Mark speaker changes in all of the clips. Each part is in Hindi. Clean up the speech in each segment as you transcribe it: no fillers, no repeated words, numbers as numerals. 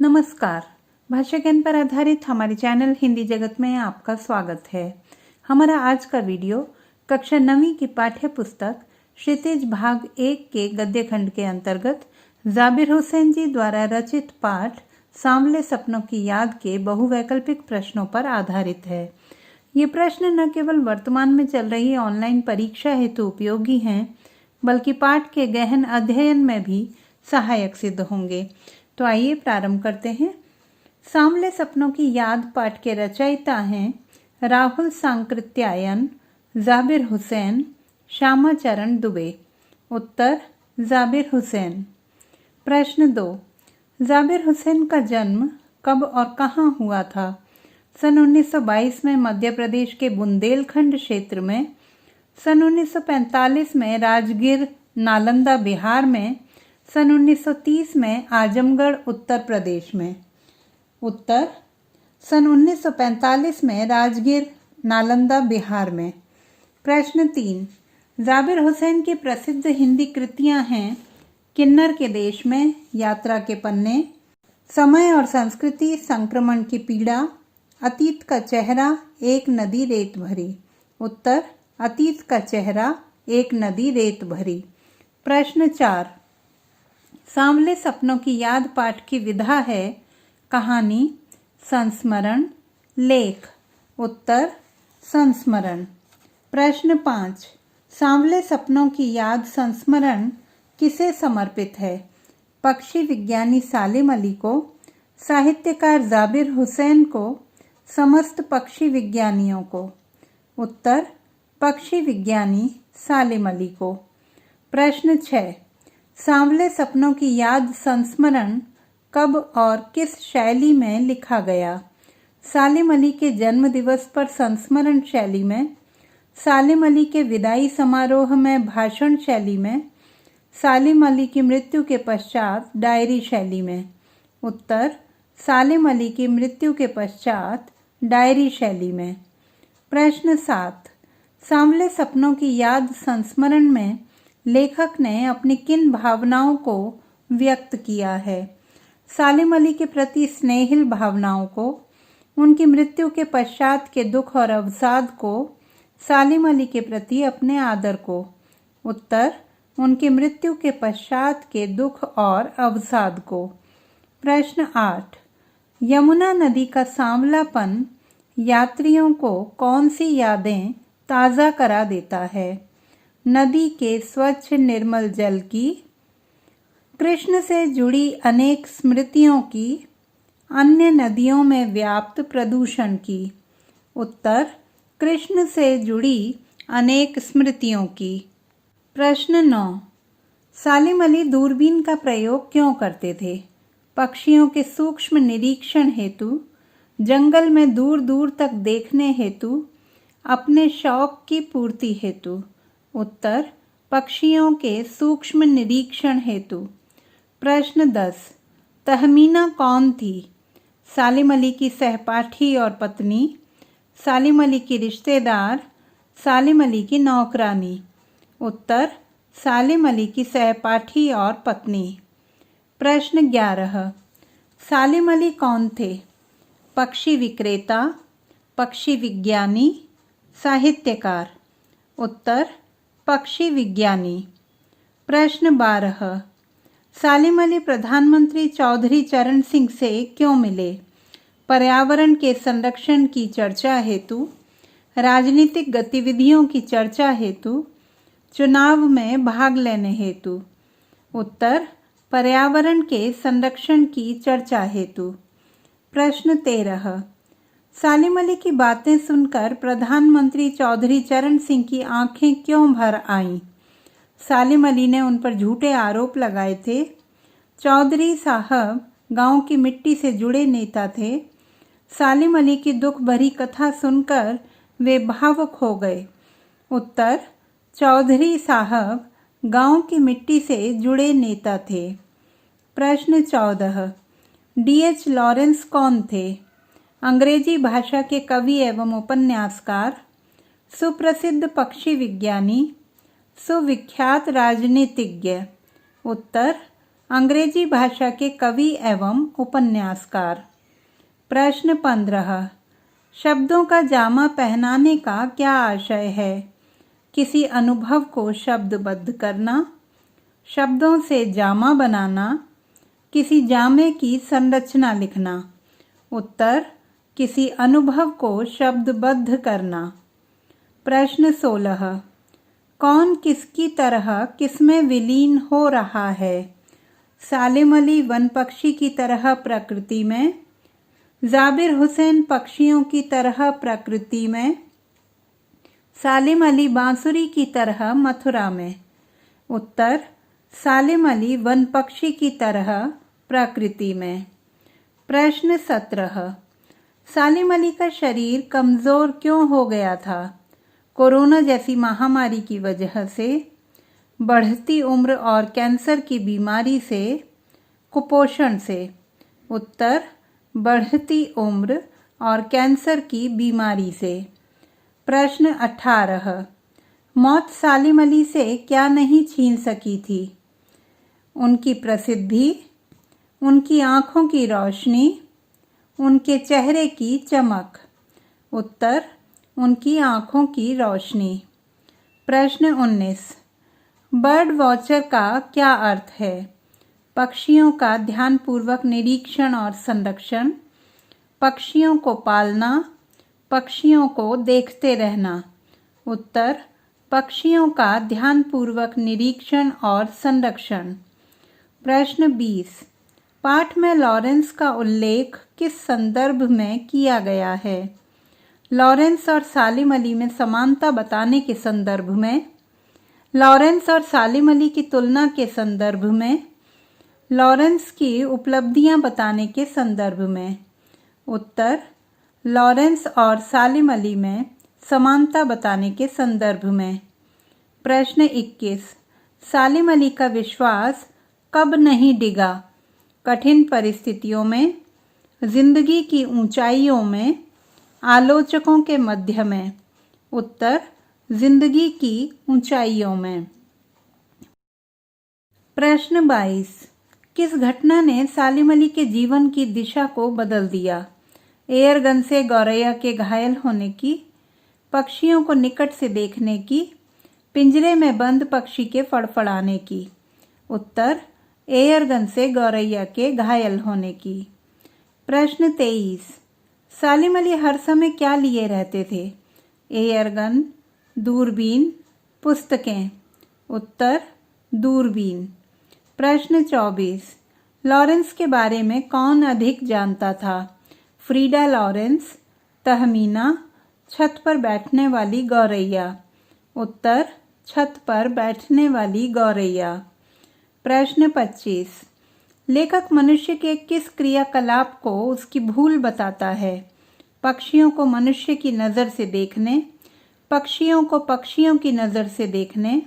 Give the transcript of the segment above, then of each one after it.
Speaker 1: नमस्कार। भाषा ज्ञान पर आधारित हमारे चैनल हिंदी जगत में आपका स्वागत है। हमारा आज का वीडियो कक्षा 9वीं की पाठ्य पुस्तक क्षितिज भाग 1 के गद्य खंड के अंतर्गत जाबिर हुसैन जी द्वारा रचित पाठ सांवले सपनों की याद के बहुवैकल्पिक प्रश्नों पर आधारित है। ये प्रश्न न केवल वर्तमान में चल रही ऑनलाइन परीक्षा हेतु उपयोगी हैं, बल्कि पाठ के गहन अध्ययन में भी सहायक सिद्ध होंगे। तो आइए प्रारंभ करते हैं। सांवले सपनों की याद पाठ के रचयिता हैं राहुल सांकृत्यायन, जाबिर हुसैन, श्यामा चरण दुबे। उत्तर जाबिर हुसैन। प्रश्न 2, जाबिर हुसैन का जन्म कब और कहाँ हुआ था? सन 1922 में मध्य प्रदेश के बुंदेलखंड क्षेत्र में, सन 1945 में राजगीर नालंदा बिहार में, सन 1930 में आजमगढ़ उत्तर प्रदेश में। उत्तर सन 1945 में राजगीर नालंदा बिहार में। प्रश्न 3, जाबिर हुसैन की प्रसिद्ध हिंदी कृतियां हैं किन्नर के देश में, यात्रा के पन्ने, समय और संस्कृति, संक्रमण की पीड़ा, अतीत का चेहरा, एक नदी रेत भरी। उत्तर अतीत का चेहरा, एक नदी रेत भरी। प्रश्न 4, सांवले सपनों की याद पाठ की विधा है कहानी, संस्मरण, लेख। उत्तर संस्मरण। प्रश्न 5, सांवले सपनों की याद संस्मरण किसे समर्पित है? पक्षी विज्ञानी सालिम अली को, साहित्यकार जाबिर हुसैन को, समस्त पक्षी विज्ञानियों को। उत्तर पक्षी विज्ञानी सालिम अली को। प्रश्न 6, सांवले सपनों की याद संस्मरण कब और किस शैली में लिखा गया? सालिम अली के जन्म दिवस पर संस्मरण शैली में, सालिम अली के विदाई समारोह में भाषण शैली में, सालिम अली की मृत्यु के पश्चात डायरी शैली में। उत्तर सालिम अली की मृत्यु के पश्चात डायरी शैली में। प्रश्न 7, सांवले सपनों की याद संस्मरण में लेखक ने अपनी किन भावनाओं को व्यक्त किया है? सालिम अली के प्रति स्नेहिल भावनाओं को, उनकी मृत्यु के पश्चात के दुख और अवसाद को, सालिम अली के प्रति अपने आदर को। उत्तर उनकी मृत्यु के पश्चात के दुख और अवसाद को। प्रश्न 8, यमुना नदी का सांवलापन यात्रियों को कौन सी यादें ताज़ा करा देता है? नदी के स्वच्छ निर्मल जल की, कृष्ण से जुड़ी अनेक स्मृतियों की, अन्य नदियों में व्याप्त प्रदूषण की। उत्तर कृष्ण से जुड़ी अनेक स्मृतियों की। प्रश्न 9, सालिम अली दूरबीन का प्रयोग क्यों करते थे? पक्षियों के सूक्ष्म निरीक्षण हेतु, जंगल में दूर दूर तक देखने हेतु, अपने शौक की पूर्ति हेतु। उत्तर पक्षियों के सूक्ष्म निरीक्षण हेतु। प्रश्न 10, तहमीना कौन थी? सालिम अली की सहपाठी और पत्नी, सालिम अली की रिश्तेदार, सालिम अली की नौकरानी। उत्तर सालिम अली की सहपाठी और पत्नी। प्रश्न 11, सालिम अली कौन थे? पक्षी विक्रेता, पक्षी विज्ञानी, साहित्यकार। उत्तर पक्षी विज्ञानी। प्रश्न 12, सालिम अली प्रधानमंत्री चौधरी चरण सिंह से क्यों मिले? पर्यावरण के संरक्षण की चर्चा हेतु, राजनीतिक गतिविधियों की चर्चा हेतु, चुनाव में भाग लेने हेतु। उत्तर पर्यावरण के संरक्षण की चर्चा हेतु। प्रश्न 13, सालिम अली की बातें सुनकर प्रधानमंत्री चौधरी चरण सिंह की आंखें क्यों भर आईं? सालिम अली ने उन पर झूठे आरोप लगाए थे। चौधरी साहब गांव की मिट्टी से जुड़े नेता थे। सालिम अली की दुख भरी कथा सुनकर वे भावुक हो गए। उत्तर चौधरी साहब गांव की मिट्टी से जुड़े नेता थे। प्रश्न 14, D.H. लॉरेंस कौन थे? अंग्रेजी भाषा के कवि एवं उपन्यासकार, सुप्रसिद्ध पक्षी विज्ञानी, सुविख्यात राजनीतिज्ञ। उत्तर अंग्रेजी भाषा के कवि एवं उपन्यासकार। प्रश्न 15। शब्दों का जामा पहनाने का क्या आशय है? किसी अनुभव को शब्दबद्ध करना, शब्दों से जामा बनाना, किसी जामे की संरचना लिखना। उत्तर: किसी अनुभव को शब्दबद्ध करना। प्रश्न 16। कौन किसकी तरह किसमें विलीन हो रहा है? सालिम अली वन पक्षी की तरह प्रकृति में, जाबिर हुसैन पक्षियों की तरह प्रकृति में, सालिम अली बांसुरी की तरह मथुरा में। उत्तर: सालिम अली वन पक्षी की तरह प्रकृति में। प्रश्न 17। सालिम अली का शरीर कमज़ोर क्यों हो गया था? कोरोना जैसी महामारी की वजह से, बढ़ती उम्र और कैंसर की बीमारी से, कुपोषण से। उत्तर: बढ़ती उम्र और कैंसर की बीमारी से। प्रश्न 18। मौत सालिम अली से क्या नहीं छीन सकी थी? उनकी प्रसिद्धि, उनकी आँखों की रोशनी, उनके चेहरे की चमक। उत्तर: उनकी आँखों की रोशनी। प्रश्न 19। बर्ड वॉचर का क्या अर्थ है? पक्षियों का ध्यानपूर्वक निरीक्षण और संरक्षण, पक्षियों को पालना, पक्षियों को देखते रहना। उत्तर: पक्षियों का ध्यानपूर्वक निरीक्षण और संरक्षण। प्रश्न 20। पाठ में लॉरेंस का उल्लेख किस संदर्भ में किया गया है? लॉरेंस और सालिम अली में समानता बताने के संदर्भ में, लॉरेंस और सालिम अली की तुलना के संदर्भ में, लॉरेंस की उपलब्धियां बताने के संदर्भ में। उत्तर: लॉरेंस और सालिम अली में समानता बताने के संदर्भ में। प्रश्न 21। सालिम अली का विश्वास कब नहीं डिगा? कठिन परिस्थितियों में, जिंदगी की ऊंचाइयों में, आलोचकों के मध्य में। उत्तर: जिंदगी की ऊंचाइयों में। प्रश्न 22। किस घटना ने सालिम अली के जीवन की दिशा को बदल दिया? एयरगन से गौरैया के घायल होने की, पक्षियों को निकट से देखने की, पिंजरे में बंद पक्षी के फड़फड़ाने की। उत्तर: एयरगन से गौरैया के घायल होने की। प्रश्न 23। सालिम अली हर समय क्या लिए रहते थे? एयरगन, दूरबीन, पुस्तकें। उत्तर: दूरबीन। प्रश्न 24। लॉरेंस के बारे में कौन अधिक जानता था? फ्रीडा लॉरेंस, तहमीना, छत पर बैठने वाली गौरैया। उत्तर: छत पर बैठने वाली गौरैया। प्रश्न 25। लेखक मनुष्य के किस क्रियाकलाप को उसकी भूल बताता है? पक्षियों को मनुष्य की नज़र से देखने, पक्षियों को पक्षियों की नज़र से देखने,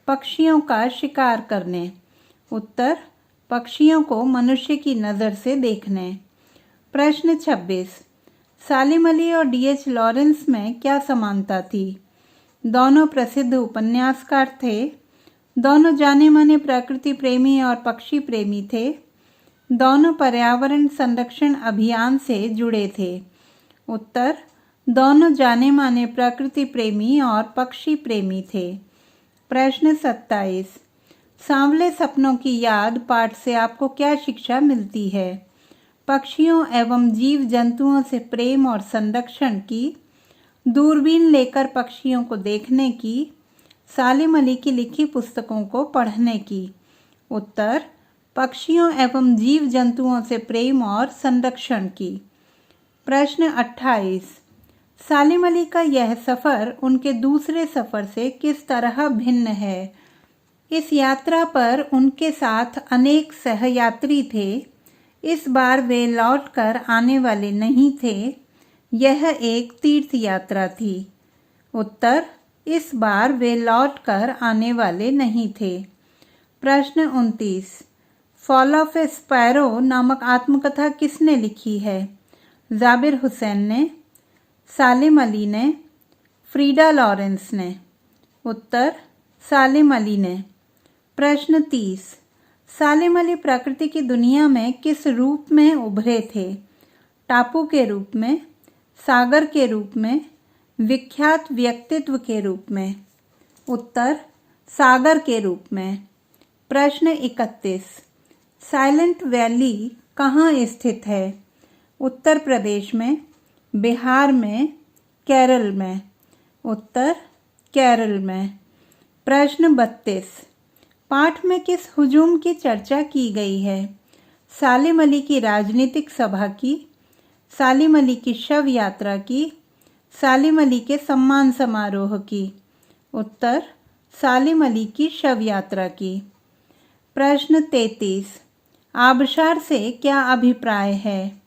Speaker 1: पक्षियों का शिकार करने। उत्तर: पक्षियों को मनुष्य की नज़र से देखने। प्रश्न 26। सालिम अली और D.H. लॉरेंस में क्या समानता थी? दोनों प्रसिद्ध उपन्यासकार थे, दोनों जाने माने प्रकृति प्रेमी और पक्षी प्रेमी थे, दोनों पर्यावरण संरक्षण अभियान से जुड़े थे। उत्तर: दोनों जाने माने प्रकृति प्रेमी और पक्षी प्रेमी थे। प्रश्न 27। सांवले सपनों की याद पाठ से आपको क्या शिक्षा मिलती है? पक्षियों एवं जीव जंतुओं से प्रेम और संरक्षण की, दूरबीन लेकर पक्षियों को देखने की, सालिम अली की लिखी पुस्तकों को पढ़ने की। उत्तर: पक्षियों एवं जीव जंतुओं से प्रेम और संरक्षण की। प्रश्न 28। सालिम अली का यह सफ़र उनके दूसरे सफ़र से किस तरह भिन्न है? इस यात्रा पर उनके साथ अनेक सहयात्री थे। इस बार वे लौटकर आने वाले नहीं थे। यह एक तीर्थ यात्रा थी। उत्तर: इस बार वे लौटकर आने वाले नहीं थे। प्रश्न 29। फॉल ऑफ ए स्पैरो नामक आत्मकथा किसने लिखी है? जाबिर हुसैन ने, सालिम अली ने, फ्रीडा लॉरेंस ने। उत्तर: सालिम अली ने। प्रश्न 30। सालिम अली प्रकृति की दुनिया में किस रूप में उभरे थे? टापू के रूप में, सागर के रूप में, विख्यात व्यक्तित्व के रूप में? उत्तर सागर के रूप में। प्रश्न 31, साइलेंट वैली कहाँ स्थित है? उत्तर प्रदेश में, बिहार में, केरल में? उत्तर केरल में। प्रश्न 32, पाठ में किस हुजूम की चर्चा की गई है? सालिम अली की राजनीतिक सभा की, सालिम अली की शव यात्रा की, सालिम अली के सम्मान समारोह की? उत्तर सालिम अली की शव यात्रा की। प्रश्न 33, आबशार से क्या अभिप्राय है?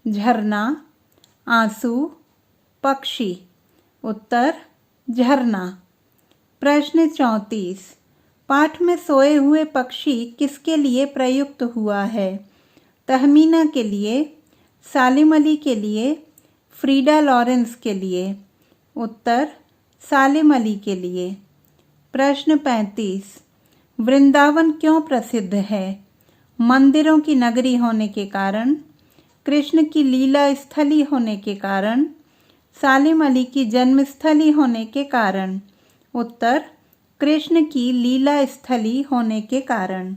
Speaker 1: झरना, आंसू, पक्षी? उत्तर झरना। प्रश्न 34, पाठ में सोए हुए पक्षी किसके लिए प्रयुक्त हुआ है? तहमीना के लिए, सालिम अली के लिए, फ्रीडा लॉरेंस के लिए? उत्तर सालिम अली के लिए। प्रश्न 35, वृंदावन क्यों प्रसिद्ध है? मंदिरों की नगरी होने के कारण, कृष्ण की लीला स्थली होने के कारण, सालिम अली की जन्मस्थली होने के कारण? उत्तर कृष्ण की लीला स्थली होने के कारण।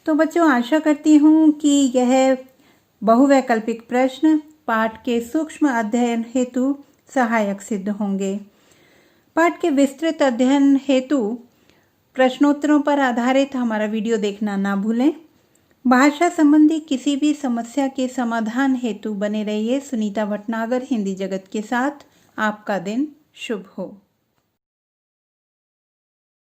Speaker 1: तो बच्चों, आशा करती हूँ कि यह बहुवैकल्पिक प्रश्न पाठ के सूक्ष्म अध्ययन हेतु सहायक सिद्ध होंगे। पाठ के विस्तृत अध्ययन हेतु प्रश्नोत्तरों पर आधारित हमारा वीडियो देखना ना भूलें। भाषा संबंधी किसी भी समस्या के समाधान हेतु बने रहिए सुनीता भटनागर हिंदी जगत के साथ। आपका दिन शुभ हो।